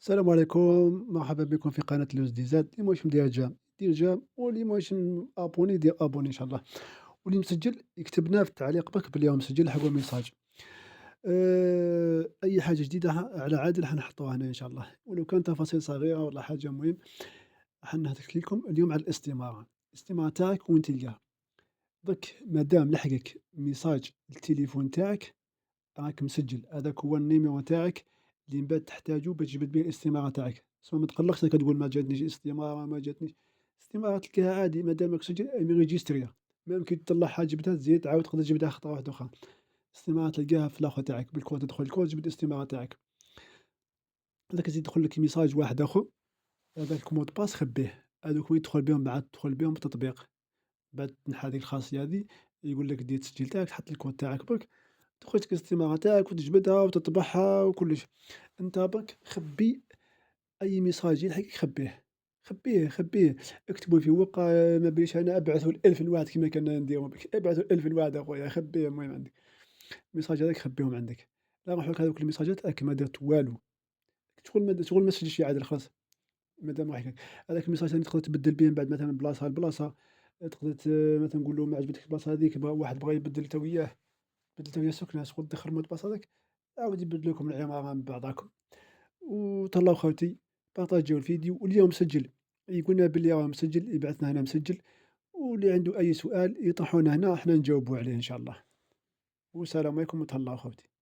السلام عليكم، مرحبا بكم في قناة لوز دي زاد. اللي ماهوش مدير جام دير جام، واللي ماهوش ابوني دير ابوني ان شاء الله. واللي مسجل يكتبنا في التعليق برك بلي راه مسجل، حقوا ميساج. اي حاجه جديده على عادل حنحطوها هنا ان شاء الله، ولو كان تفاصيل صغيره ولا حاجه مهم حنهضر لكم اليوم على الاستماره. الاستماره تاعك وين تلقاها؟ درك مادام لحقك ميساج التليفون تاعك راك مسجل، هذاك هو النيميرو تاعك اللي من بعد تحتاجو باش تجبد به الاستمارة تاعك. سما ما تقلقش راك تقول ما جاتنيش استمارة ما جاتنيش. الاستمارة تلقاها عادي مادام راك مسجل ريجيستريها. ميم كي تطلعها جبدها تزيد تعاود تقدر تجبدها خطرة واحدة أخرى. الاستمارة تلقاها في الآخر تاعك بالكود، تدخل الكود تجبد الاستمارة تاعك. هذاك يزيد يدخل لك ميساج واحد آخر، هذاك مود باس خبيه. هاذوك وين تدخل بهم بعد تدخل بهم بالتطبيق، بعد تنحى هذيك الخاصية هذي، يقول لك دير التسجيل تاعك تحط الكود تاعك برك، تخرج ديك الاستمارة تاعك وتجبدها وتطبعها وكلش. أنت برك خبّي أي ميساج يلحقك خبّيه، خبّيه، خبّيه، اكتبوا في ورقة. ما بيش أنا ابعثوا ل1000 لواحد كيما كنا نديرو، ابعثوا ل1000 لواحد أخويا خبّيه المهم عندك. الميساج هذاك خبّيهم عندك، لا نروحو لك هاذوك الميساجات راك ما درت والو، شغل ما تسجلش عادل خلاص. مادام راح يكون هذاك الميساج ثاني تقدر تبدل بيه من بعد مثلًا من بلاصة لبلاصة. تقدر مثلًا نقول له ما عجبتكش البلاصة هاذيك، واحد بغا يبدل أنت وياه، بدلت وياه السكنة، شغل تدخل المود باس هذاك عاود يبدل لكم العمارة من بعضاكم. وتهلاو خوتي، بارطاجيو الفيديو، واللي راه مسجل يقولنا بلي راه مسجل يبعث لنا هنا مسجل، واللي عنده أي سؤال يطرحونه هنا حنا نجاوبوا عليه إن شاء الله. والسلام عليكم وتهلاو خوتي.